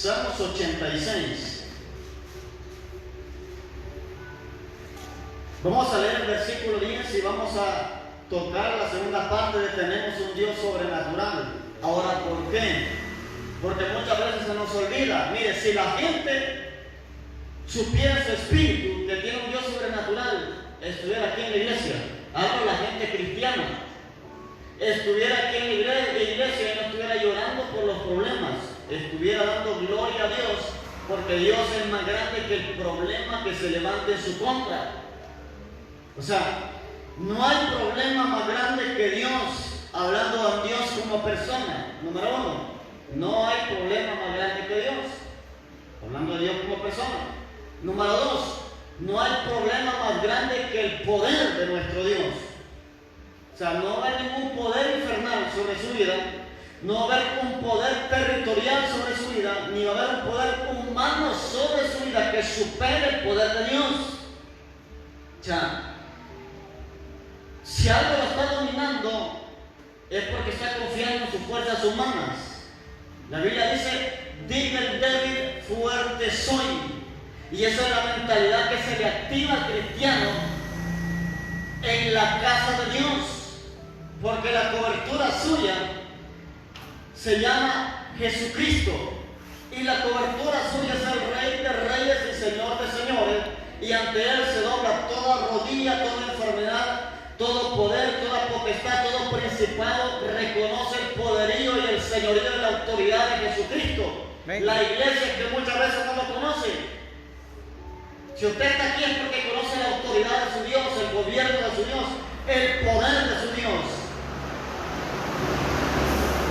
Salmos 86. Vamos a leer el versículo 10 y vamos a tocar la segunda parte de tenemos un Dios sobrenatural. Ahora, ¿por qué? Porque muchas veces se nos olvida. Mire, si la gente supiera su espíritu, que tiene un Dios sobrenatural, estuviera aquí en la iglesia. Hablo la gente cristiana. Estuviera aquí en la iglesia y no estuviera llorando por los problemas. Estuviera dando gloria a Dios, porque Dios es más grande que el problema que se levante en su contra. O sea, no hay problema más grande que Dios, hablando a Dios como persona. Número uno, no hay problema más grande que Dios, hablando a Dios como persona. Número dos, no hay problema más grande que el poder de nuestro Dios. O sea, no va a haber ningún poder infernal sobre su vida, no va a haber un poder territorial sobre su vida, ni va a haber un poder humano sobre su vida que supere el poder de Dios. O sea, si algo lo está dominando, es porque está confiando en sus fuerzas humanas. La Biblia dice, diga el débil, fuerte soy. Y esa es la mentalidad que se le activa al cristiano en la casa de Dios. Porque la cobertura suya se llama Jesucristo. Y la cobertura suya es el Rey de Reyes y Señor de Señores. Y ante Él se dobla toda rodilla, toda enfermedad, todo poder, toda potestad, todo principado reconoce el poderío y el señorío de la autoridad de Jesucristo. La iglesia que muchas veces no lo conoce. Si usted está aquí es porque conoce la autoridad de su Dios, el gobierno de su Dios, el poder de su Dios.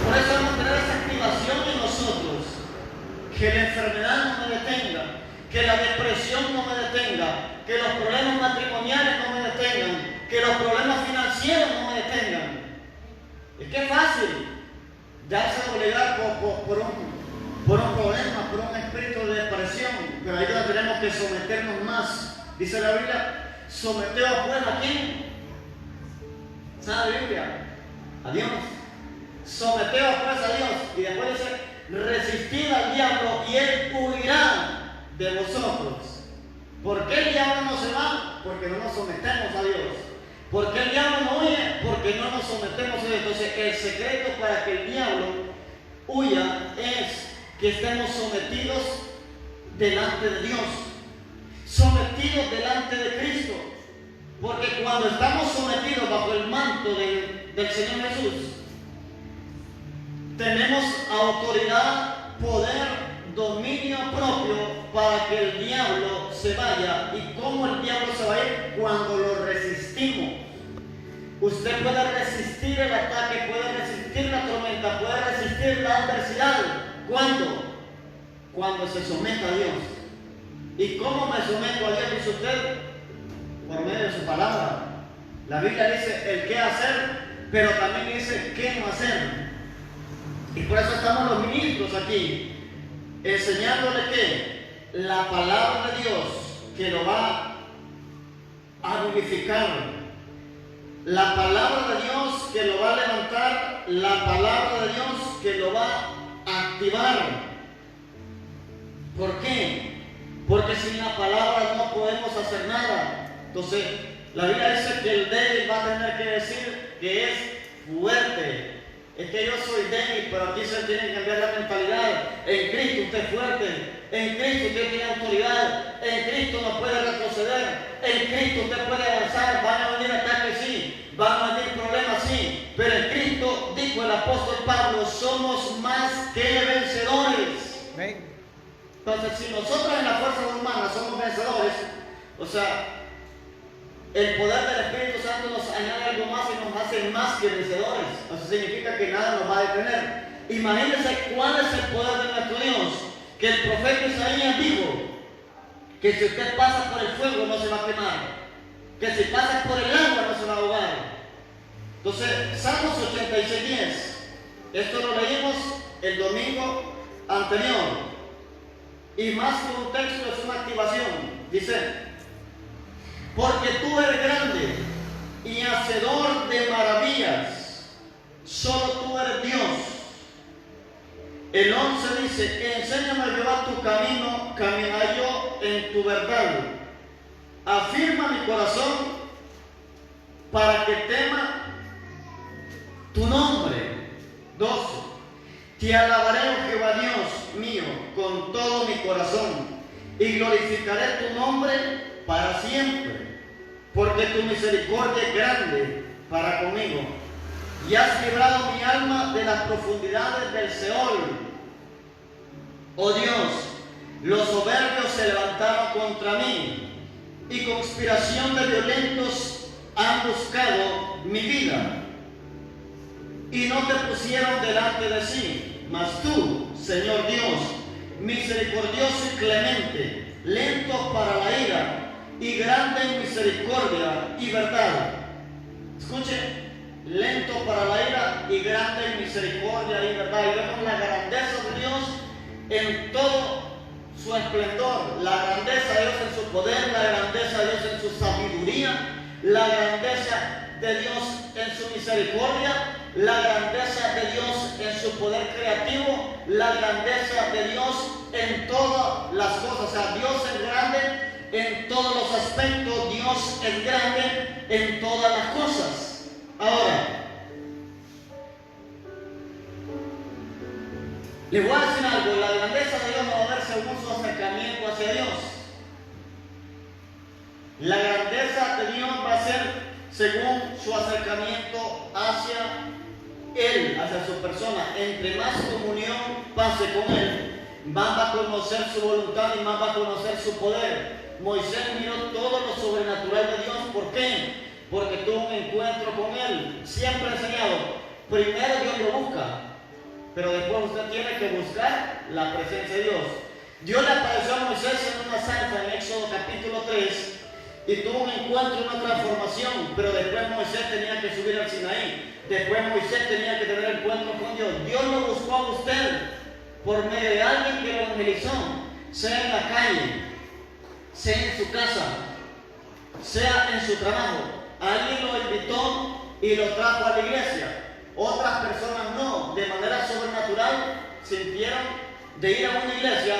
Por eso vamos a tener esa activación en nosotros. Que la enfermedad no me detenga, que la depresión no me detenga, que los problemas matrimoniales no me detengan, que los problemas financieros no me detengan. Es que es fácil darse a doblegar por un problema, por un espíritu de depresión, pero ahí donde tenemos que someternos más. Dice la Biblia, someteos pues a quién. ¿Sabe la Biblia? A Dios. Someteos pues a Dios. Y después dice, resistid al diablo y él huirá de vosotros. ¿Por qué el diablo no se va? Porque no nos sometemos a Dios. ¿Por qué el diablo no huye? Porque no nos sometemos a Dios. Entonces el secreto para que el diablo huya es que estemos sometidos delante de Dios, sometidos delante de Cristo. Porque cuando estamos sometidos bajo el manto del Señor Jesús, tenemos autoridad, poder, dominio propio para que el diablo se vaya. ¿Y cómo el diablo se va a ir? Cuando lo resistimos. Usted puede resistir el ataque, puede resistir la tormenta, puede resistir la adversidad. ¿Cuándo? Cuando se someta a Dios. ¿Y cómo me someto a Dios? Dice usted, por medio de su palabra. La Biblia dice el qué hacer, pero también dice qué no hacer. Y por eso estamos los ministros aquí, enseñándole que la palabra de Dios que lo va a vivificar, la palabra de Dios que lo va a levantar, la palabra de Dios que lo va a activar. ¿Por qué? Porque sin la palabra no podemos hacer nada. Entonces, la Biblia dice que el débil va a tener que decir que es fuerte. Es que yo soy débil, pero aquí se tiene que cambiar la mentalidad. En Cristo usted es fuerte. En Cristo usted tiene autoridad. En Cristo no puede retroceder. En Cristo usted puede avanzar. Van a venir ataques, sí. Van a venir problemas, sí. Pero en Cristo, dijo el apóstol Pablo, somos más que vencedores. Amén. Entonces, si nosotros en la fuerza humana somos vencedores, o sea, el poder del Espíritu Santo nos añade algo más y nos hace más que vencedores. Eso significa que nada nos va a detener. Imagínense cuál es el poder de nuestro Dios. Que el profeta Isaías dijo que si usted pasa por el fuego no se va a quemar. Que si pasa por el agua no se va a ahogar. Entonces, Salmos 86:10. Esto lo leímos el domingo anterior. Y más que un texto es una activación. Dice, porque tú eres grande y hacedor de maravillas, solo tú eres Dios. El 11 dice, enséñame a llevar tu camino, caminaré yo en tu verdad. Afirma mi corazón para que tema tu nombre. 12. Te alabaré, oh Jehová Dios mío, con todo mi corazón, y glorificaré tu nombre para siempre, porque tu misericordia es grande para conmigo, y has librado mi alma de las profundidades del Seol. Oh Dios, los soberbios se levantaron contra mí, y conspiración de violentos han buscado mi vida, y no te pusieron delante de sí. Mas tú, Señor Dios, misericordioso y clemente, lento para la ira, y grande en misericordia y verdad. Escuche, lento para la ira y grande en misericordia y verdad. Y vemos la grandeza de Dios en todo su esplendor, la grandeza de Dios en su poder, la grandeza de Dios en su sabiduría, la grandeza de Dios en su misericordia, la grandeza de Dios en su poder creativo, la grandeza de Dios en todas las cosas. O sea, Dios es grande en todos los aspectos, Dios es grande en todas las cosas. Ahora, les voy a decir algo, la grandeza de Dios no va a ver según su acercamiento hacia Dios. La grandeza de Dios va a ser según su acercamiento hacia Él, hacia su persona. Entre más comunión pase con Él, más va a conocer su voluntad y más va a conocer su poder. Moisés miró todo lo sobrenatural de Dios. ¿Por qué? Porque tuvo un encuentro con Él. Siempre he enseñado, primero Dios lo busca, pero después usted tiene que buscar la presencia de Dios. Dios le apareció a Moisés en una zarza en Éxodo capítulo 3 y tuvo un encuentro, una transformación, pero después Moisés tenía que subir al Sinaí. Después Moisés tenía que tener encuentro con Dios. Dios lo buscó a usted por medio de alguien que lo evangelizó, sea en la calle, sea en su casa, sea en su trabajo. Alguien lo invitó y lo trajo a la iglesia. Otras personas no, de manera sobrenatural, sintieron de ir a una iglesia,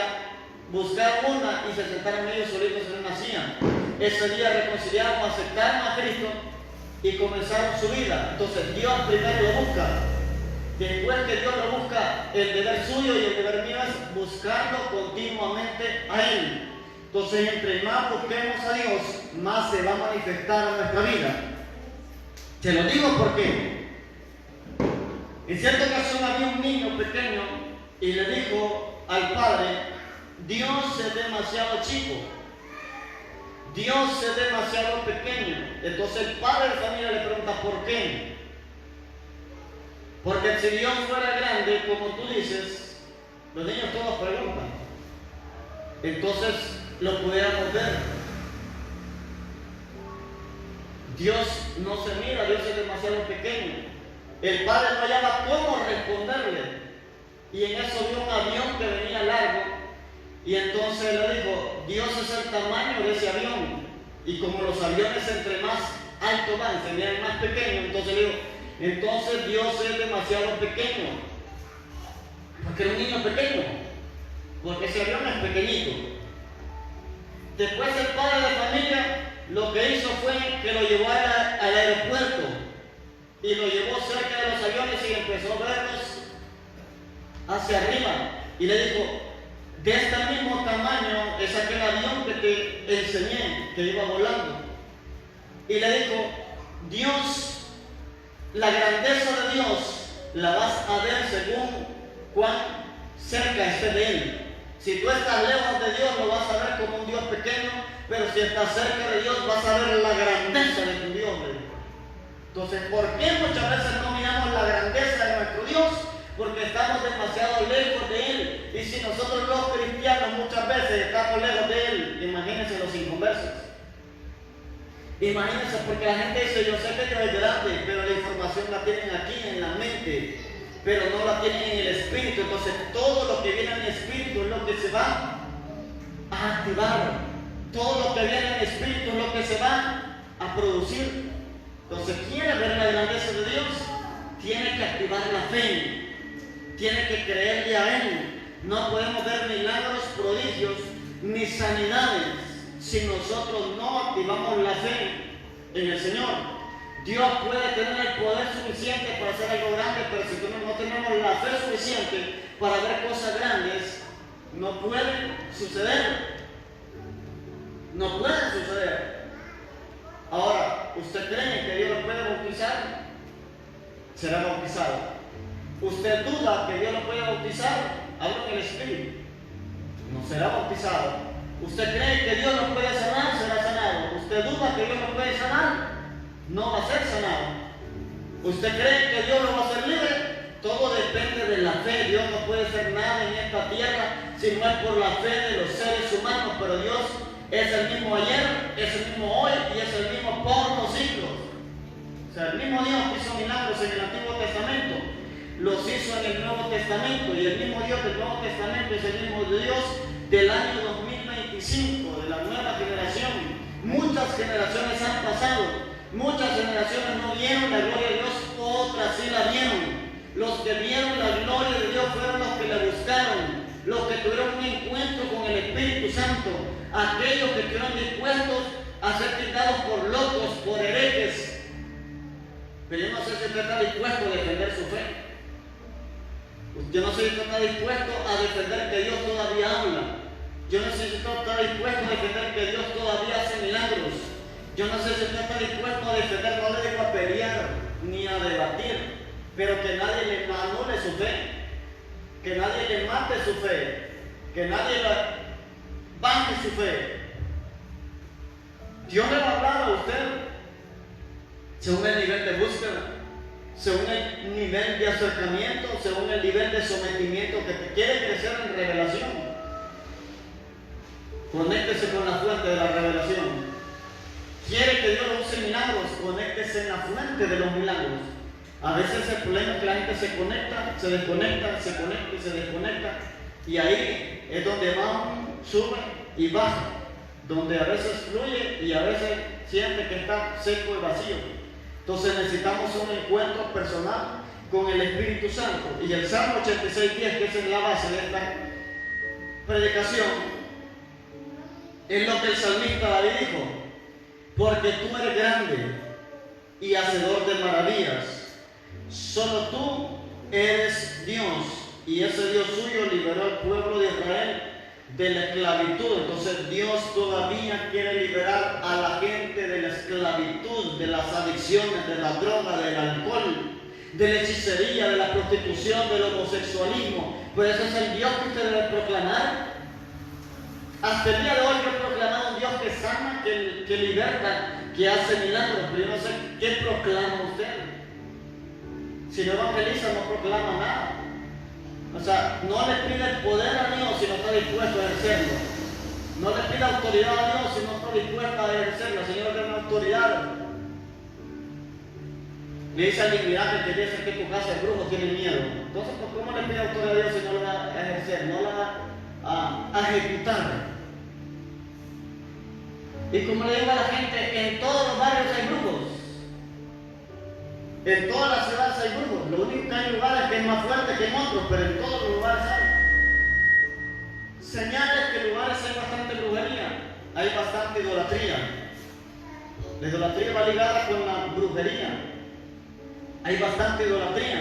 buscar una y se sentaron ellos solitos en una silla. Ese día reconciliaron, aceptaron a Cristo y comenzaron su vida. Entonces Dios primero lo busca. Después que Dios lo busca, el deber suyo y el deber mío es buscarlo continuamente a Él. Entonces, entre más busquemos a Dios, más se va a manifestar en nuestra vida. Te lo digo porque en cierta ocasión había un niño pequeño y le dijo al padre: Dios es demasiado chico, Dios es demasiado pequeño. Entonces el padre de familia le pregunta: ¿por qué? Porque si Dios fuera grande, como tú dices, los niños todos preguntan, entonces lo pudiéramos ver. Dios no se mira, Dios es demasiado pequeño. El padre no hallaba cómo responderle, y en eso vio un avión que venía largo, y entonces le dijo: Dios es el tamaño de ese avión, y como los aviones entre más alto van, se miran más pequeños, entonces le dijo: entonces Dios es demasiado pequeño, porque era un niño pequeño, porque ese avión es pequeñito. Después el padre de familia lo que hizo fue que lo llevó al aeropuerto y lo llevó cerca de los aviones y empezó a verlos hacia arriba y le dijo: de este mismo tamaño es aquel avión que te enseñé, que iba volando. Y le dijo: Dios, la grandeza de Dios la vas a ver según cuán cerca esté de Él. Si tú estás lejos de Dios, lo vas a ver como un Dios pequeño, pero si estás cerca de Dios, vas a ver la grandeza de tu Dios. Entonces, ¿por qué muchas veces no miramos la grandeza de nuestro Dios? Porque estamos demasiado lejos de Él. Y si nosotros los cristianos muchas veces estamos lejos de Él, imagínense los inconversos. Imagínense, porque la gente dice: yo sé que Dios es grande, pero la información la tienen aquí en la mente, pero no la tienen en el espíritu. Entonces todo lo que viene en el espíritu es lo que se va a activar. Todo lo que viene en el espíritu es lo que se va a producir. Entonces, ¿quiere ver la grandeza de Dios? Tiene que activar la fe. tiene que creerle a Él. No podemos ver milagros, prodigios, ni sanidades si nosotros no activamos la fe en el Señor. Dios puede tener el poder suficiente para hacer algo grande, pero si no tenemos la fe suficiente para ver cosas grandes, no pueden suceder. No pueden suceder. Ahora, ¿usted cree que Dios lo puede bautizar? Será bautizado. ¿Usted duda que Dios lo puede bautizar? Hablo en el Espíritu. No será bautizado. ¿Usted cree que Dios lo puede sanar? Será sanado. ¿Usted duda que Dios lo puede sanar? No va a ser sanado. ¿Usted cree que Dios lo va a hacer libre? Todo depende de la fe. Dios no puede hacer nada en esta tierra si no es por la fe de los seres humanos, pero Dios es el mismo ayer, es el mismo hoy y es el mismo por los siglos. O sea, el mismo Dios que hizo milagros en el Antiguo Testamento, los hizo en el Nuevo Testamento, y el mismo Dios del Nuevo Testamento es el mismo Dios del año 2025, de la nueva generación. Muchas generaciones han pasado, muchas generaciones no vieron la gloria de Dios, otras sí la vieron. Los que vieron la gloria de Dios fueron los que la buscaron, los que tuvieron un encuentro con el Espíritu Santo, aquellos que estuvieron dispuestos a ser tildados por locos, por herejes. Pero yo no sé si usted está dispuesto a defender su fe. Yo no sé si usted está dispuesto a defender que Dios todavía habla. Yo no sé si usted está dispuesto a defender que Dios todavía hace milagros. Yo no sé si usted está dispuesto a defender, no le digo a pelear ni a debatir, pero que nadie le anule su fe, que nadie le mate su fe, que nadie baje su fe. Dios le va a hablar a usted según el nivel de búsqueda, según el nivel de acercamiento, según el nivel de sometimiento que te quiere crecer en revelación. Conéctese con la fuente de la revelación. Quiere que Dios use milagros, conéctese en la fuente de los milagros. A veces el problema es que la gente se conecta, se desconecta, se conecta y se desconecta. Y ahí es donde va, sube y baja. Donde a veces fluye y a veces siente que está seco y vacío. Entonces necesitamos un encuentro personal con el Espíritu Santo. Y el Salmo 86:10, que es la base de esta predicación, es lo que el salmista David dijo: porque tú eres grande y hacedor de maravillas. Solo tú eres Dios, y ese Dios suyo liberó al pueblo de Israel de la esclavitud. Entonces Dios todavía quiere liberar a la gente de la esclavitud, de las adicciones, de la droga, del alcohol, de la hechicería, de la prostitución, del homosexualismo. Pues ese es el Dios que usted debe proclamar. Hasta el día de hoy yo he proclamado un Dios que sana, que liberta, que hace milagros, pero yo no sé qué proclama usted. Si no evangeliza, no proclama nada. O sea, no le pide el poder a Dios si no está dispuesto a ejercerlo. No le pide autoridad a Dios si no está dispuesto a ejercerlo. Señor, dame autoridad. Le dice al inmigrante que dice que tu casa es brujo, tiene miedo. Entonces, ¿cómo le pide autoridad a Dios si no lo va a ejercer? No la va a ejecutar. Y como le digo a la gente, en todos los barrios hay brujos. En todas las ciudades hay brujos. Lo único que hay lugares que es más fuerte que en otros, pero en todos los lugares hay. Señales que en lugares hay bastante brujería, hay bastante idolatría. La idolatría va ligada con la brujería. Hay bastante idolatría.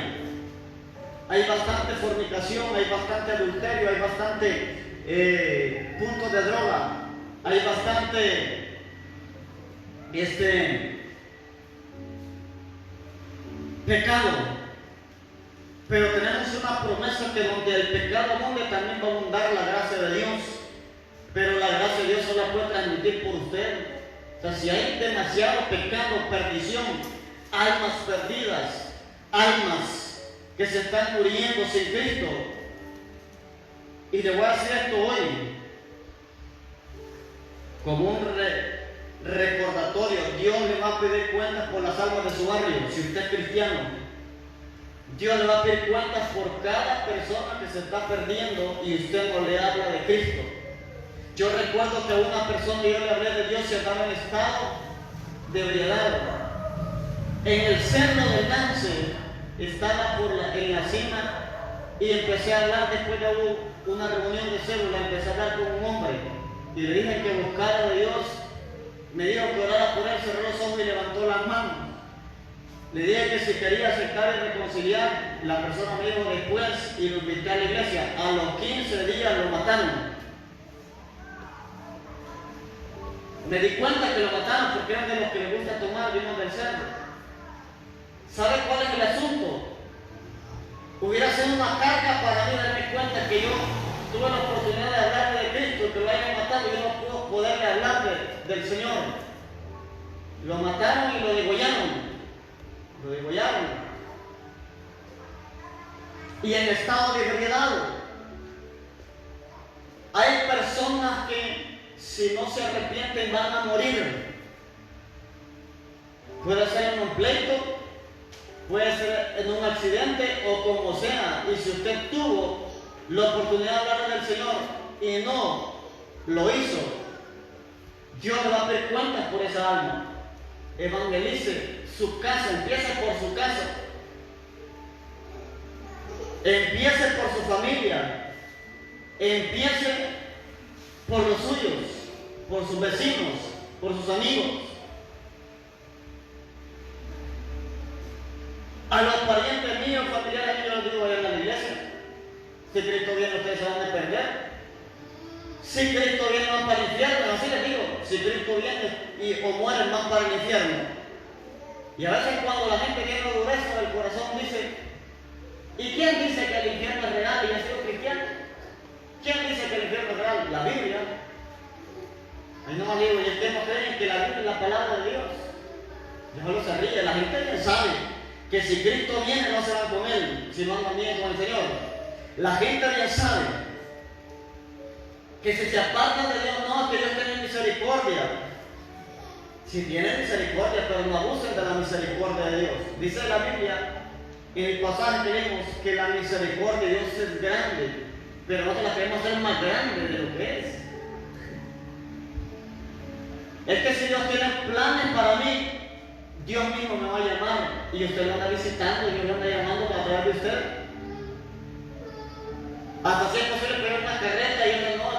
Hay bastante fornicación, hay bastante adulterio, hay bastante puntos de droga. Hay bastante pecado, pero tenemos una promesa que donde el pecado abunde también va a abundar la gracia de Dios, pero la gracia de Dios solo la puede transmitir por usted. O sea, si hay demasiado pecado, perdición, almas perdidas, almas que se están muriendo sin Cristo, y le voy a decir esto hoy como un recordatorio: Dios le va a pedir cuentas por las almas de su barrio. Si usted es cristiano, Dios le va a pedir cuentas por cada persona que se está perdiendo y usted no le habla de Cristo. Yo recuerdo que a una persona yo le hablé de Dios y estaba en estado de ebriedad. En el seno del cáncer, estaba en la cima Y empecé a hablar después de una reunión de célula, empecé a hablar con un hombre y le dije que buscara de Dios. Me dijo que orara por él, cerró los ojos y levantó las manos. Le dije que si quería aceptar y reconciliar, la persona me dijo después y lo invité a la iglesia. A los 15 días lo mataron. Me di cuenta que lo mataron porque eran de los que les gusta tomar vino del cerdo. ¿Sabe cuál es el asunto? Hubiera sido una carga para mí darme cuenta que yo tuve la oportunidad de hablarle de Cristo, que lo hayan matado y yo no puedo poderle hablar del Señor. Lo mataron y lo degollaron. Lo degollaron. Y en estado de ebriedad. Hay personas que si no se arrepienten van a morir. Puede ser en un pleito, puede ser en un accidente o como sea. Y si usted tuvo la oportunidad de hablar del Señor y no lo hizo, Dios le va a pedir cuentas por esa alma. Evangelice su casa, empiece por su casa, empiece por su familia, empiece por los suyos, por sus vecinos, por sus amigos. A los parientes míos, familiares míos, yo les digo, vayan a la iglesia. Si Cristo viene, ustedes se van a perder. Si Cristo viene, van para el infierno. Así les digo, si Cristo viene o mueren, van para el infierno. Y a veces cuando la gente tiene dureza del corazón dice, ¿y quién dice que el infierno es real y ha sido cristiano? ¿Quién dice que el infierno es real? La Biblia. Ahí no me digo, y ustedes no creen que la Biblia es la palabra de Dios. Yo solo se ríe, la gente ya sabe que si Cristo viene no se van con Él, si no andan bien con el Señor. La gente ya sabe que si se apartan de Dios, no, que Dios tiene misericordia. Si tienen misericordia, pero no abusen de la misericordia de Dios. Dice la Biblia, en el pasaje que leemos, que la misericordia de Dios es grande, pero nosotros la queremos hacer más grande de lo que es. Es que si Dios tiene planes para mí, Dios mismo me va a llamar y usted lo anda visitando y Dios lo anda llamando para través de usted. Hasta si es posible pegar una carreta y uno no,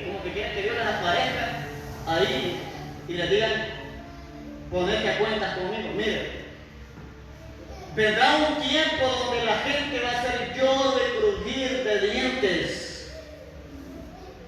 como que quieren que Dios les aparezca ahí y les digan, ponerte a cuentas conmigo. Mire, vendrá un tiempo donde la gente va a hacer lloro y crujir de dientes,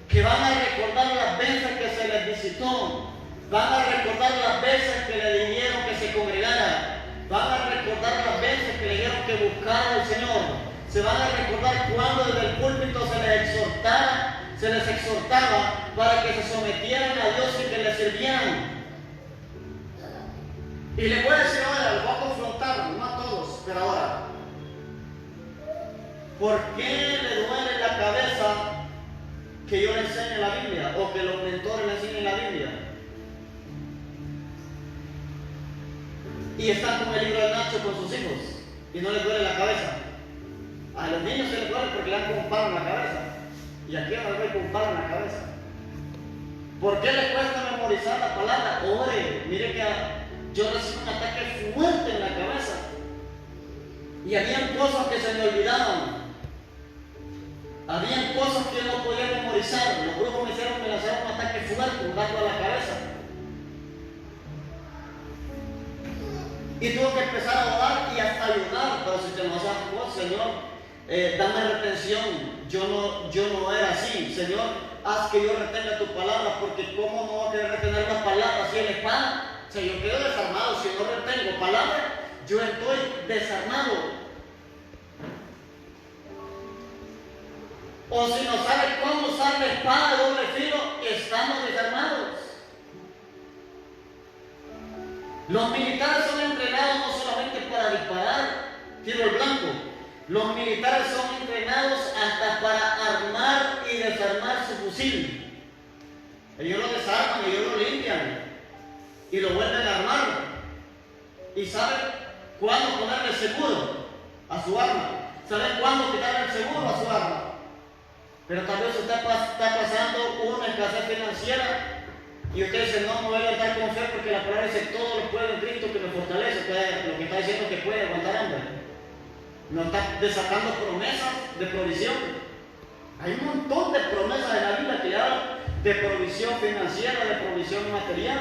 que van a recordar las veces que se les visitó, van a recordar las veces que le dijeron que se congregara, van a recordar las veces que le dijeron que buscara al Señor, se van a recordar cuando desde el púlpito se les exhortaba para que se sometieran a Dios y que le sirvieran. Y les voy a decir ahora, los voy a confrontar, no a todos, pero ahora, ¿por qué le duele la cabeza que yo le enseñe la Biblia o que los mentores le enseñen la Biblia? Y están con el libro de Nacho con sus hijos y no les duele la cabeza. A los niños se les duele porque le han con un palo en la cabeza. Y aquí a les con un palo en la cabeza. ¿Por qué les cuesta memorizar la palabra? Ore, mire que yo recibí un ataque fuerte en la cabeza. Y habían cosas que se me olvidaban. Habían cosas que yo no podía memorizar. Los brujos me lanzaron un ataque fuerte, un gato a la cabeza. Y tuve que empezar a orar y hasta ayudar, pero si te lo haces, oh, Señor, dame retención. Yo no era así. Señor, haz que yo retenga tu palabra, porque ¿cómo no voy a querer retener las palabras si Él es pan? O sea, yo quedo desarmado. Si no retengo palabras, yo estoy desarmado. O si no sabes cómo usar la espada de doble filo, estamos desarmados. Los militares son entrenados no solamente para disparar tiro al blanco. Los militares son entrenados hasta para armar y desarmar su fusil. Ellos lo desarman, ellos lo limpian y lo vuelven a armar. Y saben cuándo ponerle seguro a su arma. Saben cuándo quitarle el seguro a su arma. Pero tal vez usted está pasando una escasez financiera y usted dice, no, me voy a estar con fe porque la palabra dice, todo lo puedo en Cristo que me fortalece. Lo que está diciendo es que puede aguantar hambre. nos está desatando promesas de provisión. Hay un montón de promesas en la Biblia que hablan de provisión financiera, de provisión material.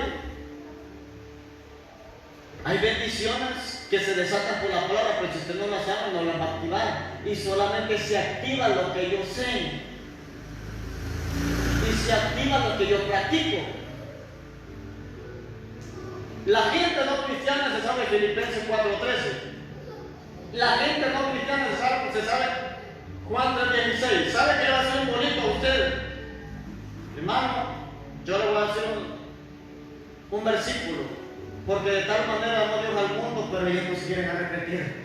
Hay bendiciones que se desatan por la palabra, pero si usted no las sabe, no las va a activar. Y solamente se activa lo que yo sé. Y se activa lo que yo practico. La gente no cristiana se sabe Filipenses 4:13. La gente no cristiana se sabe Juan 3:16. ¿Sabe qué va a ser bonito a usted? Hermano, yo le voy a decir un versículo. Porque de tal manera amó Dios al mundo, pero ellos no se quieren arrepentir.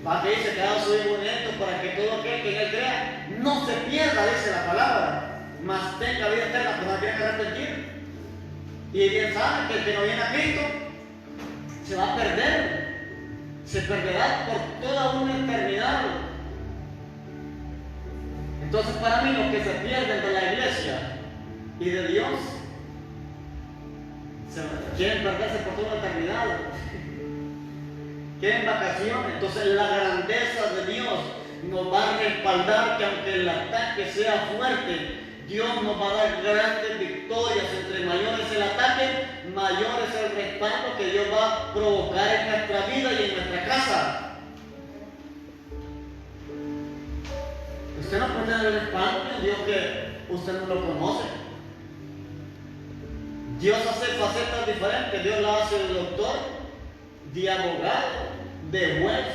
Va que dice que ha dado su hijo unigénito para que todo aquel que en él crea no se pierda, dice la palabra, mas tenga vida eterna, pero no quieren arrepentir. Y bien saben que el que no viene a Cristo se va a perder, se perderá por toda una eternidad. Entonces, para mí, los que se pierden de la iglesia y de Dios quieren perderse por toda la eternidad, quieren vacaciones. Entonces la grandeza de Dios nos va a respaldar que aunque el ataque sea fuerte, Dios nos va a dar grandes victorias. Entre mayor es el ataque, mayor es el respaldo que Dios va a provocar en nuestra vida y en nuestra casa. Usted no puede tener el respaldo de Dios que usted no lo conoce. Dios hace facetas diferentes. Dios la hace de doctor, de abogado, de juez,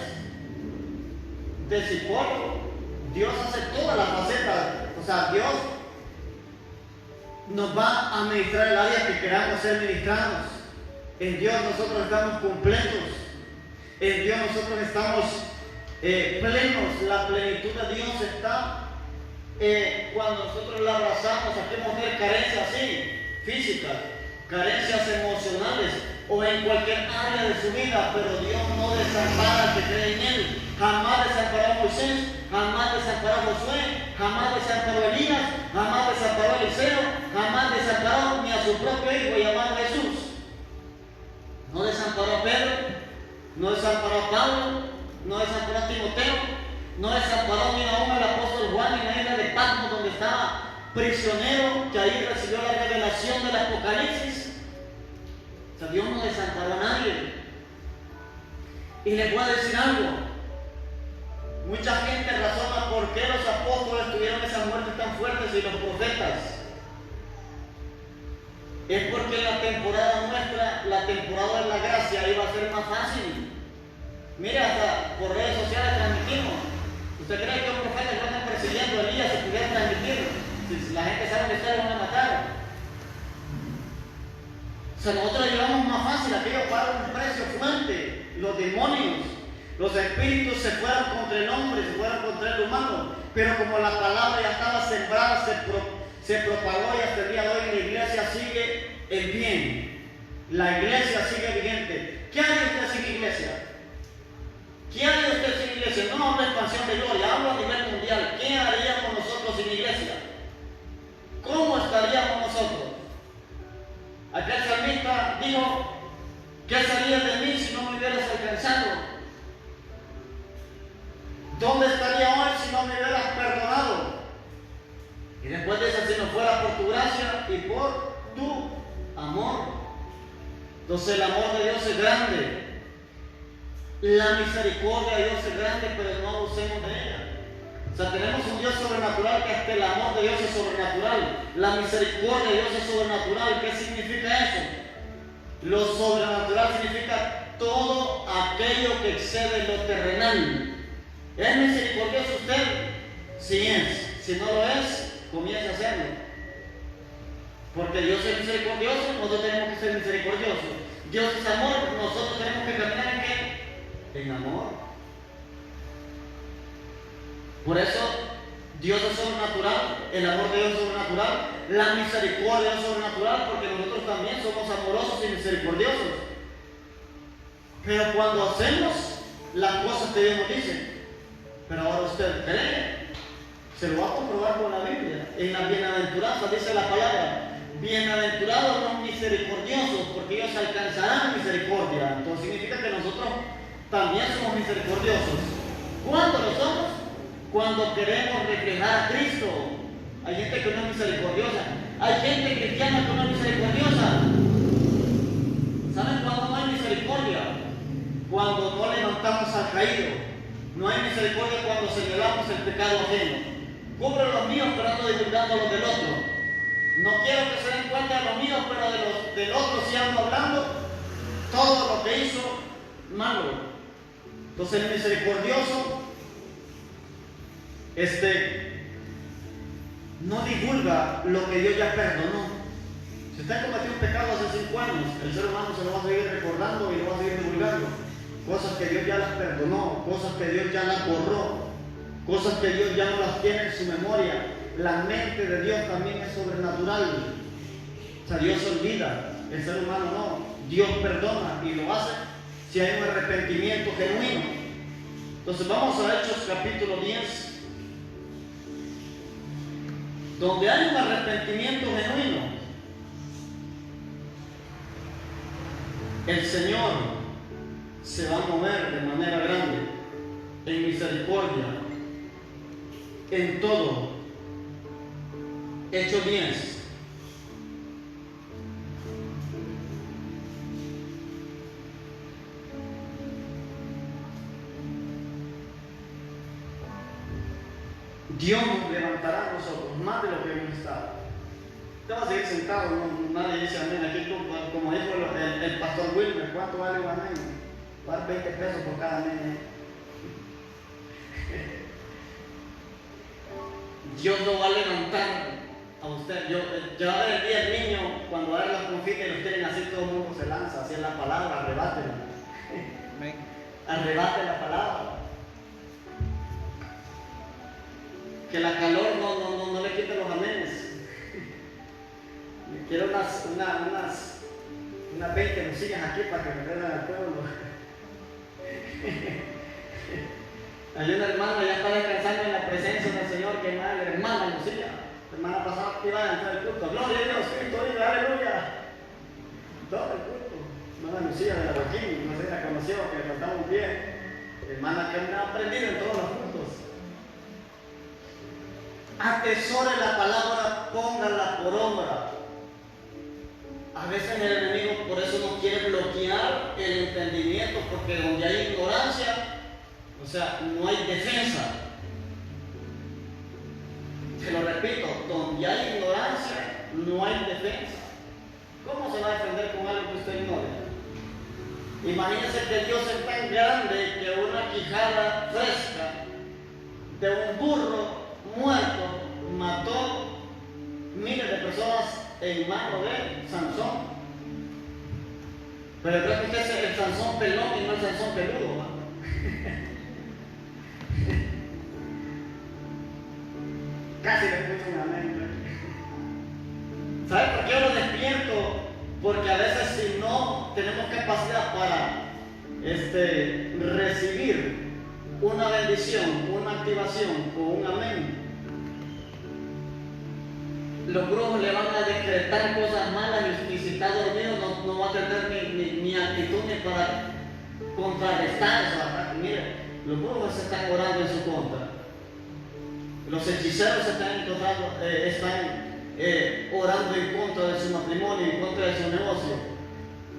de psicólogo. Dios hace todas las facetas. O sea, Dios nos va a administrar el área que queramos ser ministrados. En Dios nosotros estamos completos. En Dios nosotros estamos plenos. La plenitud de Dios está cuando nosotros la abrazamos. Aquí vamos a tener carencias así, físicas, carencias emocionales o en cualquier área de su vida, pero Dios no desampara al que cree en Él. Jamás desamparó a Moisés, jamás desamparó a Josué, jamás desamparó a Elías, jamás desamparó a Eliseo, jamás desamparó ni a su propio hijo llamado Jesús. No desamparó a Pedro, no desamparó a Pablo, no desamparó a Timoteo, no desamparó ni aún al apóstol Juan en la isla de Patmos donde estaba prisionero, que ahí recibió la revelación del Apocalipsis. O sea, Dios no desamparó a nadie. Y les voy a decir algo. Mucha gente razona por qué los apóstoles tuvieron esas muertes tan fuertes y los profetas. Es porque la temporada nuestra, la temporada de la gracia, iba a ser más fácil. Mire, hasta por redes sociales transmitimos. ¿Usted cree que un profeta que anda persiguiendo a Elías se pudiera transmitir? Si la gente sabe que ustedes van a matar. O sea, nosotros lo llevamos más fácil. Aquellos pagaron un precio fuerte. Los demonios, los espíritus se fueron contra el hombre, se fueron contra el humano. Pero como la palabra ya estaba sembrada, se propagó y hasta el día de hoy la iglesia sigue en bien. La iglesia sigue vigente. ¿Qué haría usted sin iglesia? ¿Qué haría usted sin iglesia? No hablo de expansión de gloria, hablo a nivel mundial. ¿Qué haríamos nosotros sin iglesia? ¿Cómo estaríamos nosotros? Aquel salmista dijo: ¿qué sería de mí si no me hubieras alcanzado? ¿Dónde estaría hoy si no me hubieras perdonado? Y después de eso, si no fuera por tu gracia y por tu amor. Entonces el amor de Dios es grande. La misericordia de Dios es grande, pero no abusemos de ella. O sea, tenemos un Dios sobrenatural que hasta el amor de Dios es sobrenatural. La misericordia de Dios es sobrenatural. ¿Qué significa eso? Lo sobrenatural significa todo aquello que excede lo terrenal. ¿Es misericordioso usted? Sí es. Si no lo es, comience a hacerlo. Porque Dios es misericordioso, nosotros tenemos que ser misericordiosos. Dios es amor, nosotros tenemos que caminar ¿en qué? En amor. Por eso Dios es sobrenatural, el amor de Dios es sobrenatural, la misericordia es sobrenatural, porque nosotros también somos amorosos y misericordiosos. Pero cuando hacemos las cosas que Dios nos dice, pero ahora usted cree, se lo va a comprobar con la Biblia. En la bienaventuranza dice la palabra: bienaventurados los misericordiosos, porque ellos alcanzarán misericordia. Entonces significa que nosotros también somos misericordiosos. ¿Cuándo lo somos? Cuando queremos reflejar a Cristo. Hay gente que no es misericordiosa. Hay gente cristiana que no es misericordiosa. ¿Saben cuándo no hay misericordia? Cuando no levantamos al caído. No hay misericordia cuando señalamos el pecado ajeno. Cubro los míos, pero ando divulgando los del otro. No quiero que se den cuenta de los míos, pero de los del otro sí ando hablando todo lo que hizo malo. Entonces el misericordioso no divulga lo que Dios ya perdonó. Si usted cometió un pecado hace 5 años, el ser humano se lo va a seguir recordando y lo va a seguir divulgando. Cosas que Dios ya las perdonó, cosas que Dios ya las borró, cosas que Dios ya no las tiene en su memoria. La mente de Dios también es sobrenatural. O sea, Dios olvida, el ser humano no. Dios perdona y lo hace si hay un arrepentimiento genuino. Entonces vamos a Hechos capítulo 10, donde hay un arrepentimiento genuino. El Señor se va a mover de manera grande en misericordia en todo. Hechos 10. Dios nos levantará a nosotros más de lo que hemos estado. Te vas a seguir sentado, no, nadie dice amén. Aquí como dijo el pastor Wilmer, ¿cuánto vale un amén? Va a dar 20 pesos por cada amén. Dios no va a levantar a usted. Yo a ver el día del niño, cuando va a ver las confites y los tienen así, todo el mundo se lanza hacia la palabra, arrebátela. Arrebate la palabra. Que la calor no le quite los amenes. Quiero unas 20 lucillas aquí para que me prendan al pueblo. Hay una hermana ya está descansando en la presencia del Señor, que es la hermana Lucía. La semana pasada iba a entrar el culto. Gloria a Dios, Cristo vive, aleluya. Todo el culto. Hermana Lucía de la Joaquín, no sé si la conoció, que le faltaba un pie. Hermana que me ha aprendido en todos los cultos. Atesore la palabra, póngala por obra. A veces el enemigo por eso no quiere bloquear el entendimiento, porque donde hay ignorancia, o sea, no hay defensa. Te lo repito, donde hay ignorancia, no hay defensa. ¿Cómo se va a defender con algo que usted ignore? Imagínense que Dios es tan grande que una quijada fresca de un burro muerto mató miles de personas en mano de Sansón. Pero creo que usted es el Sansón pelón y no el Sansón peludo, ¿no? Casi le puse un amén. ¿Sabe por qué yo lo despierto? Porque a veces si no tenemos capacidad para recibir una bendición, una activación o un amén, los brujos le van a decretar cosas malas y si está dormido no va a tener ni actitud ni para contrarrestar esos ataques. Mire, los brujos se están orando en su contra. Los hechiceros están orando en contra de su matrimonio, en contra de su negocio.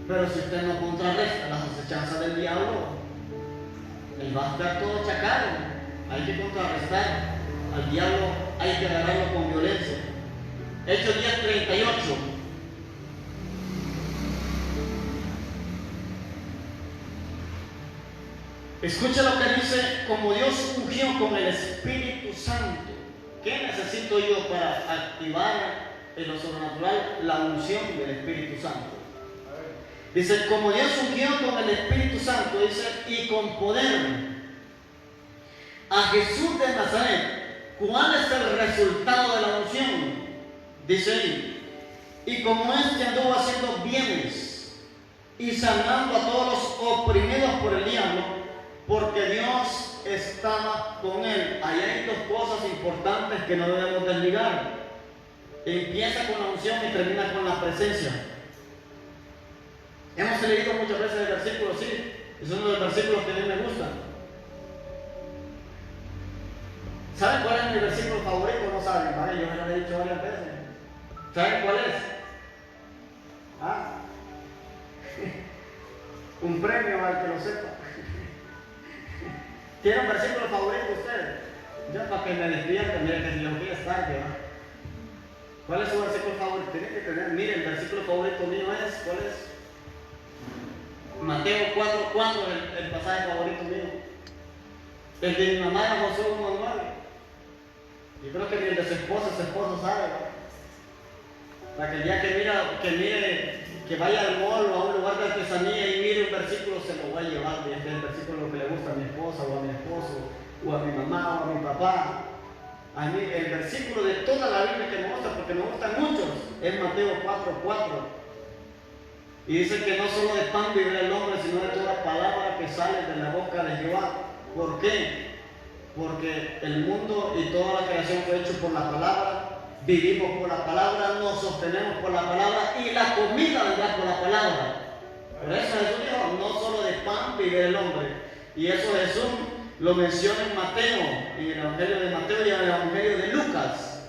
Pero si usted no contrarresta las acechanzas del diablo, él va a estar todo chacado. Hay que contrarrestar al diablo, hay que agarrarlo con violencia. Hechos 10:38. Escucha lo que dice: como Dios ungió con el Espíritu Santo. ¿Qué necesito yo para activar en lo sobrenatural la unción del Espíritu Santo? Dice: como Dios ungió con el Espíritu Santo, dice, y con poder a Jesús de Nazaret. ¿Cuál es el resultado de la unción? Dice ahí: y como éste anduvo haciendo bienes y sanando a todos los oprimidos por el diablo, porque Dios estaba con él. Ahí hay dos cosas importantes que no debemos desligar. Empieza con la unción y termina con la presencia. Hemos leído muchas veces el versículo, sí, es uno de los versículos que a mí me gusta. ¿Saben cuál es mi versículo favorito? No saben, ¿vale? Yo me lo he dicho varias veces. ¿Saben cuál es? ¿Ah? Un premio al que lo sepa. ¿Tienen un versículo favorito ustedes? Ya para que me despierten, miren que si los vi es tarde, ¿verdad? ¿Cuál es su versículo favorito? Tienen que tener, miren, el versículo favorito mío es, ¿cuál es? Mateo 4:4, el pasaje favorito mío. El de mi mamá era Josué 1:9. Yo creo que ni el de su esposa sabe, ¿verdad? Para que el día que vaya al mall o a un lugar de artesanía y mire un versículo, se lo voy a llevar. Y este es el versículo que le gusta a mi esposa o a mi esposo o a mi mamá o a mi papá. A mí el versículo de toda la Biblia que me gusta, porque me gustan muchos, es Mateo 4:4. Y dice que no solo de pan vivirá el hombre, sino de toda palabra que sale de la boca de Jehová. ¿Por qué? Porque el mundo y toda la creación fue hecho por la palabra. Vivimos por la palabra, nos sostenemos por la palabra y la comida vendrá por la palabra. Por eso Jesús dijo, no solo de pan vive el hombre. Y eso Jesús lo menciona en Mateo, en el Evangelio de Mateo y en el Evangelio de Lucas.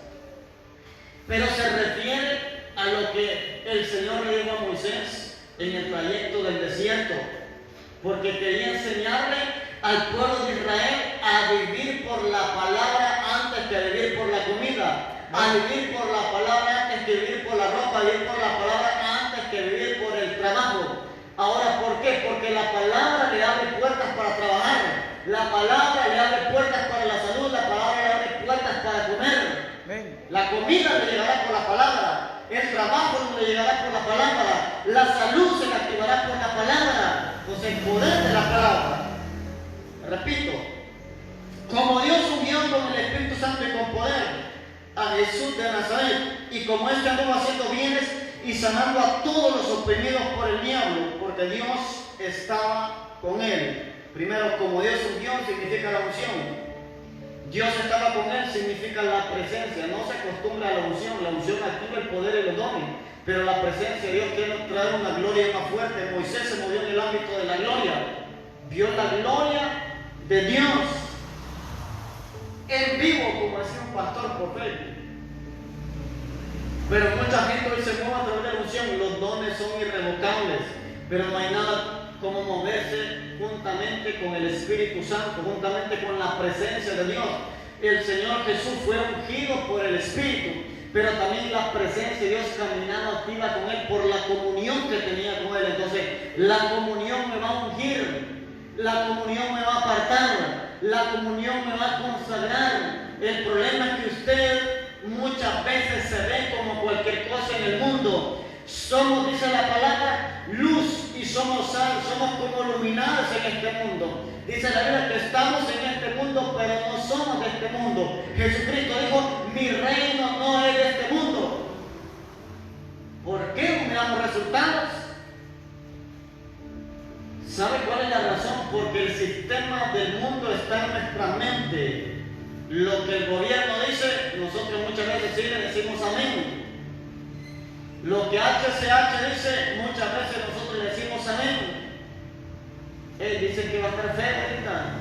Pero se refiere a lo que el Señor le dijo a Moisés en el trayecto del desierto. Porque quería enseñarle al pueblo de Israel a vivir por la palabra antes que vivir por la comida. A vivir por la palabra antes que vivir por la ropa, a vivir por la palabra antes que vivir por el trabajo. Ahora, ¿por qué? Porque la palabra le abre puertas para trabajar, la palabra le abre puertas para la salud, la palabra le abre puertas para comer. La comida le llegará por la palabra, el trabajo no le llegará por la palabra, la salud se le activará por la palabra, pues el poder de la palabra. Repito, como Dios unió con el Espíritu Santo y con poder a Jesús de Nazaret, y como éste anduvo haciendo bienes y sanando a todos los oprimidos por el diablo, porque Dios estaba con él. Primero, como Dios ungió significa la unción. Dios estaba con él significa la presencia. No se acostumbra a la unción activa el poder y los dones, pero la presencia de Dios quiere traer una gloria más fuerte. Moisés se movió en el ámbito de la gloria, vio la gloria de Dios en vivo, como decía un pastor profético. Pero mucha gente hoy se mueve a través de la unción. Los dones son irrevocables, pero no hay nada como moverse juntamente con el Espíritu Santo, juntamente con la presencia de Dios. El Señor Jesús fue ungido por el Espíritu, pero también la presencia de Dios caminaba activa con él por la comunión que tenía con él. Entonces, la comunión me va a ungir, la comunión me va a apartar, la comunión me va a consagrar. El problema es que usted muchas veces se ve como cualquier cosa en el mundo. Somos, dice la palabra, luz y somos sal, somos como luminares en este mundo. Dice la Biblia que estamos en este mundo, pero no somos de este mundo. Jesucristo dijo, mi reino no es de este mundo. ¿Por qué no miramos resultados? ¿Sabe cuál es la razón? Porque el sistema del mundo está en nuestra mente. Lo que el gobierno dice, nosotros muchas veces sí le decimos amén. Lo que HCH dice, muchas veces nosotros le decimos amén. Él dice que va a estar feo ahorita.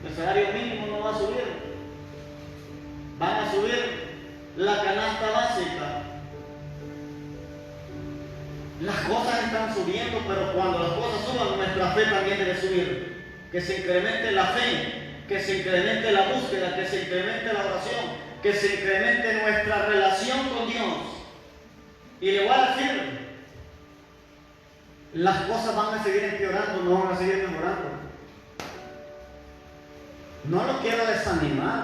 El salario mínimo no va a subir. Van a subir la canasta básica. Las cosas están subiendo, pero cuando las cosas suban, nuestra fe también debe subir. Que se incremente la fe, que se incremente la búsqueda, que se incremente la oración, que se incremente nuestra relación con Dios. Y le voy a decir, las cosas van a seguir empeorando, no van a seguir mejorando. No lo quiero desanimar,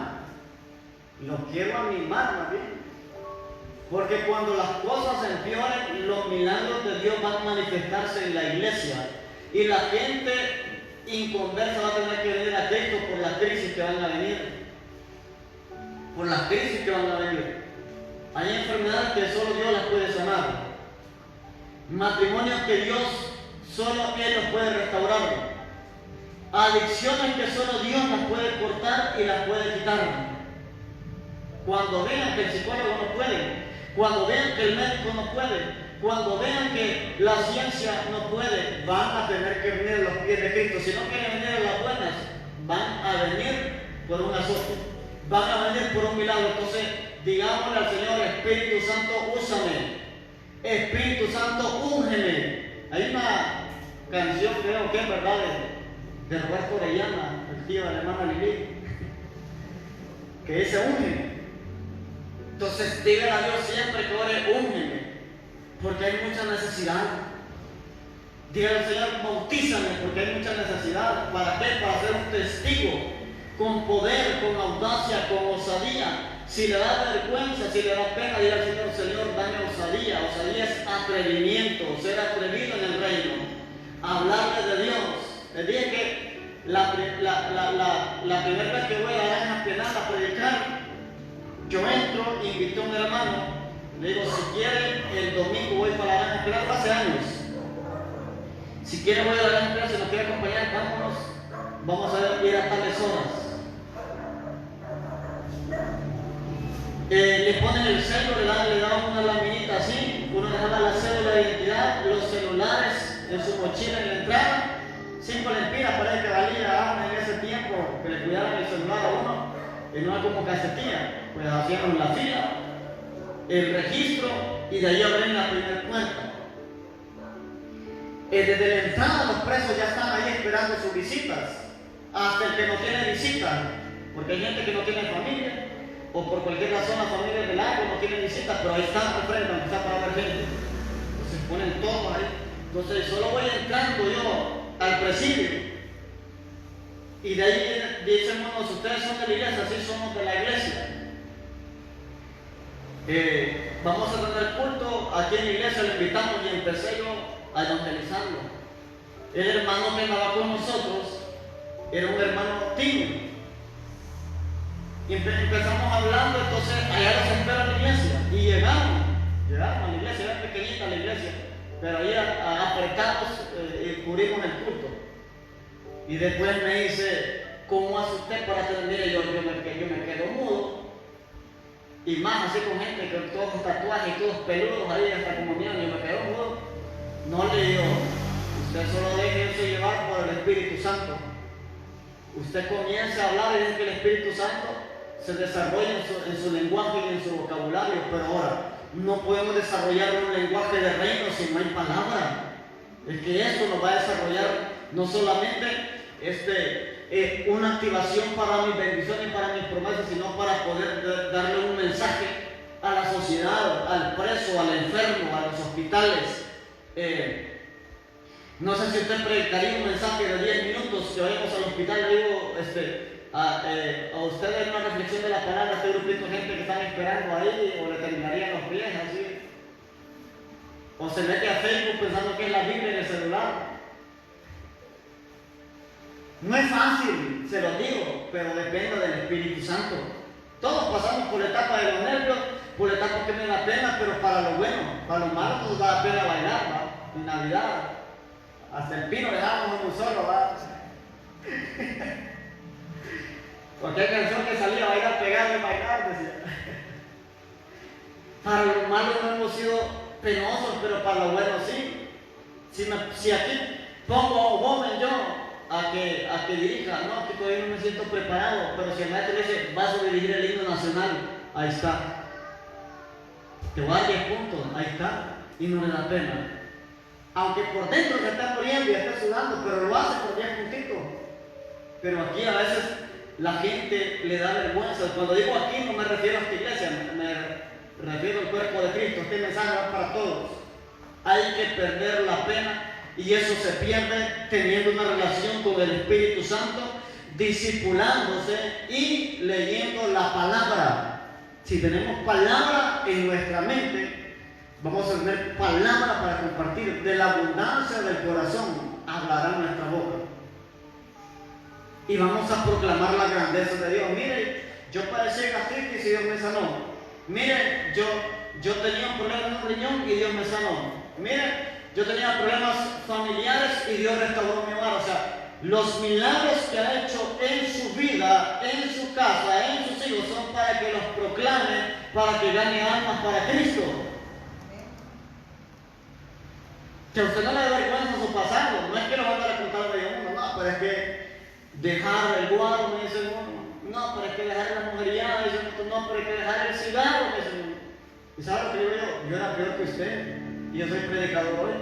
lo quiero animar más bien. Porque cuando las cosas empeoren, los milagros de Dios van a manifestarse en la iglesia. Y la gente inconversa va a tener que venir a Cristo por las crisis que van a venir. Por las crisis que van a venir. Hay enfermedades que solo Dios las puede sanar. Matrimonios que Dios, solo Él los puede restaurar. Adicciones que solo Dios las puede cortar y las puede quitar. Cuando vean que el psicólogo no puede, cuando vean que el médico no puede, cuando vean que la ciencia no puede, van a tener que venir a los pies de Cristo. Si no quieren venir a las buenas, van a venir por un azote. van a venir por un milagro. Entonces, digámosle al Señor, Espíritu Santo, úsame. Espíritu Santo, úngeme. Hay una canción, creo que es verdad, de Roberto Orellana, el tío de la hermana Lili, que dice úngeme. Entonces, dígale a Dios siempre que ore, úngeme, porque hay mucha necesidad. Dígale al Señor, bautízame, porque hay mucha necesidad. ¿Para qué? Para ser un testigo, con poder, con audacia, con osadía. Si le da vergüenza, si le da pena, diga al Señor, Señor, dame osadía. Osadía es atrevimiento, ser atrevido en el reino, hablarle de Dios. Les dije que la primera vez que voy a la Granja Penal a predicar, yo entro, invito a un hermano, le digo, si quiere, el domingo voy para la Granja Penal, hace años. Si quiere voy a la Granja Penal, si nos quiere acompañar, vámonos, vamos a ir a tales horas. Le ponen el sello, le dan una laminita así, uno le da la cédula de identidad, los celulares en su mochila en la entrada, 5 lempiras, parece que valía en ese tiempo que le cuidaran el celular a uno, y no era como casetilla, pues hacían la fila, el registro, y de ahí abren la primera puerta. Desde la entrada los presos ya están ahí esperando sus visitas, hasta el que no tiene visita, porque hay gente que no tiene familia, o por cualquier razón la familia del agua no tiene visitas, pero ahí están al frente, aunque está para ver gente. Entonces ponen todo ahí. Entonces solo voy entrando yo al presidio. Y de ahí dicen, bueno, si ustedes son de la iglesia, así somos de la iglesia. Vamos a tener culto aquí en la iglesia, lo invitamos y empecé yo a evangelizarlo. El hermano que andaba con nosotros era un hermano tímido. Y empezamos hablando, entonces allá los espera la iglesia. Y llegamos a la iglesia, era pequeñita la iglesia, pero ahí apretados cubrimos el culto. Y después me dice, ¿cómo hace usted para atender? Y yo me quedo mudo. Y más así con gente con todos los tatuajes y todos peludos ahí, hasta como mío, yo me quedo mudo. No le digo, usted solo déjese llevar por el Espíritu Santo. Usted comienza a hablar y deja que el Espíritu Santo se desarrolla en su lenguaje y en su vocabulario. Pero ahora, no podemos desarrollar un lenguaje de reino si no hay palabra. Es que esto nos va a desarrollar no solamente una activación para mis bendiciones y para mis promesas, sino para poder darle un mensaje a la sociedad, al preso, al enfermo, a los hospitales. No sé si usted predicaría un mensaje de 10 minutos que vayamos al hospital. Le digo a ustedes una reflexión de la palabra, este grupito de gente que están esperando ahí, o le terminarían los pies así, o se mete a Facebook pensando que es la Biblia en el celular. No es fácil, se lo digo, pero depende del Espíritu Santo. Todos pasamos por la etapa de los nervios, por la etapa que me da pena, pero para lo bueno, para lo malo nos da pena bailar, ¿va? En Navidad, hasta el pino le damos uno solo, ¿va? Cualquier canción que salía a bailar, pegarle, bailar, decía. Para lo malo no hemos sido penosos, pero para lo bueno sí. Si aquí pongo a Obama yo a que dirija, no, que todavía no me siento preparado, pero si el maestro dice, vas a dirigir el himno nacional, ahí está. Te voy a dar 10 puntos, ahí está, y no le da pena. Aunque por dentro se está muriendo y está sudando, pero lo hace por 10 puntitos. Pero aquí a veces la gente le da vergüenza. Cuando digo aquí no me refiero a esta iglesia, me refiero al cuerpo de Cristo. Este mensaje va para todos. Hay que perder la pena, y eso se pierde teniendo una relación con el Espíritu Santo, discipulándose y leyendo la palabra. Si tenemos palabra en nuestra mente, vamos a tener palabra para compartir. De la abundancia del corazón hablará nuestra boca. Y vamos a proclamar la grandeza de Dios. Mire, yo padecí gastritis y Dios me sanó. Mire, yo tenía un problema en un riñón y Dios me sanó. Mire, yo tenía problemas familiares y Dios restauró mi hogar. O sea, los milagros que ha hecho en su vida, en su casa, en sus hijos, son para que los proclame, para que gane almas para Cristo. Que a usted no le dé vergüenza su pasado. No es que lo van a contar de uno, no, pero es que dejar el guaro, me dice uno. no, pero hay que dejar la mujería, dicen otros, no, pero hay que dejar el cigarro, dicen. ¿Y sabe lo que digo yo? Yo era peor que usted, y yo soy predicador hoy.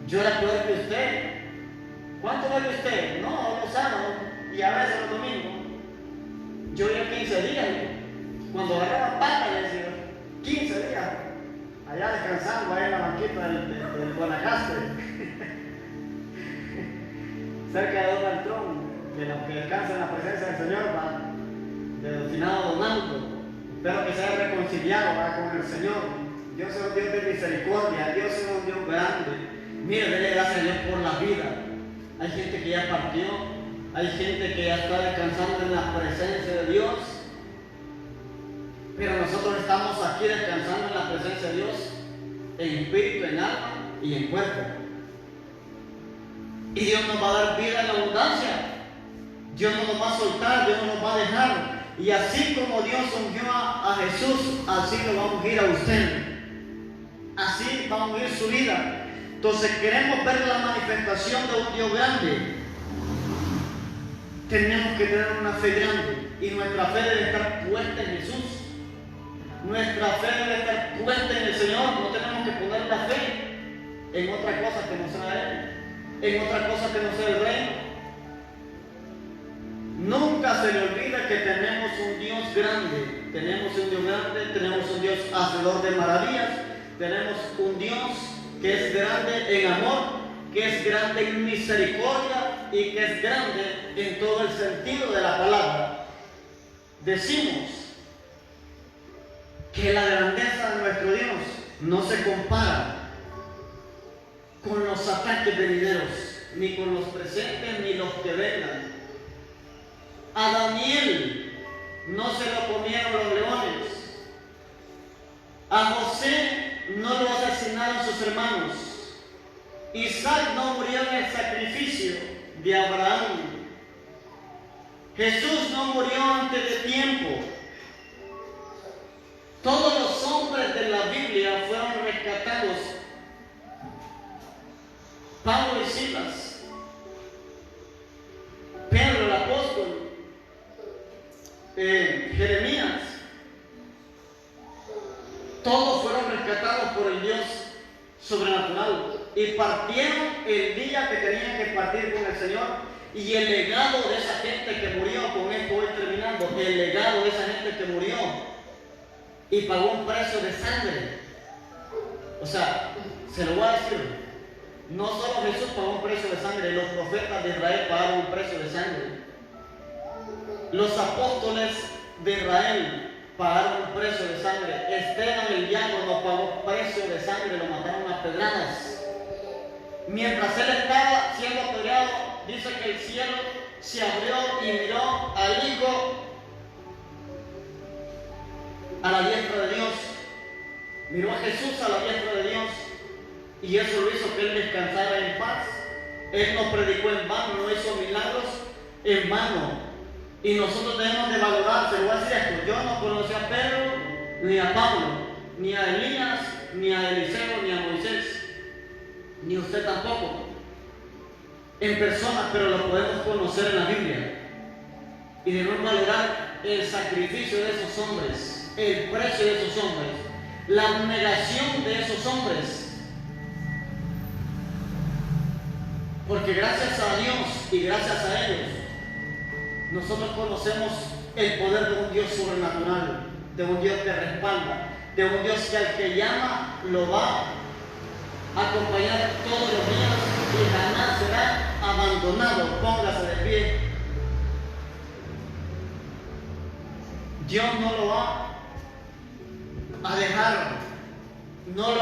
Yo era peor que usted. ¿Cuánto vale usted? No, los sábados, y a veces los domingos. Yo iba 15 días, cuando agarraba pata, le decía, 15 días, allá descansando, ahí en la banquita del Guanacaste, cerca de Donald Trump, que descansa en la presencia del Señor, del finado Donaldo. Espero que se haya reconciliado con el Señor. Dios es un Dios de misericordia, Dios es un Dios grande. Mire, dele gracias a Dios por la vida. Hay gente que ya partió, hay gente que ya está descansando en la presencia de Dios, pero nosotros estamos aquí descansando en la presencia de Dios, en espíritu, en alma y en cuerpo. Y Dios nos va a dar vida en abundancia. Dios no nos va a soltar, Dios no nos va a dejar. Y así como Dios ungió a Jesús, así lo va a ungir a usted. Así va a ungir su vida. Entonces queremos ver la manifestación de un Dios grande. Tenemos que tener una fe grande. Y nuestra fe debe estar puesta en Jesús. Nuestra fe debe estar puesta en el Señor. No tenemos que poner la fe en otra cosa que no sea Él, en otra cosa que no sea el reino. Nunca se le olvida que tenemos un Dios grande. Tenemos un Dios grande, tenemos un Dios hacedor de maravillas, tenemos un Dios que es grande en amor, que es grande en misericordia y que es grande en todo el sentido de la palabra. Decimos que la grandeza de nuestro Dios no se compara con los ataques venideros, ni con los presentes, ni los que vengan. A Daniel no se lo comieron los leones. A José no lo asesinaron sus hermanos. Isaac no murió en el sacrificio de Abraham. Jesús no murió antes de tiempo. Todos los hombres de la Biblia fueron rescatados. Pablo y Silas, Pedro el apóstol, Jeremías, todos fueron rescatados por el Dios sobrenatural y partieron el día que tenían que partir con el Señor. Y el legado de esa gente que murió, con esto voy terminando, el legado de esa gente que murió y pagó un precio de sangre. O sea, se lo voy a decir, no solo Jesús pagó un precio de sangre, los profetas de Israel pagaron un precio de sangre. Los apóstoles de Israel pagaron un precio de sangre. Esteban el diácono pagó precio de sangre, lo mataron a pedradas. Mientras él estaba siendo apedreado, dice que el cielo se abrió y miró al Hijo a la diestra de Dios. Miró a Jesús a la diestra de Dios y eso lo hizo que él descansara en paz. Él no predicó en vano, no hizo milagros en vano. Y nosotros debemos de valorar, se lo voy a decir esto, yo no conocí a Pedro, ni a Pablo, ni a Elías, ni a Eliseo, ni a Moisés, ni usted tampoco, en persona, pero lo podemos conocer en la Biblia. Y debemos valorar el sacrificio de esos hombres, el precio de esos hombres, la abnegación de esos hombres. Porque gracias a Dios y gracias a ellos, nosotros conocemos el poder de un Dios sobrenatural, de un Dios que respalda, de un Dios que al que llama lo va a acompañar todos los días y jamás será abandonado. Póngase de pie. Dios no lo va a dejar, no lo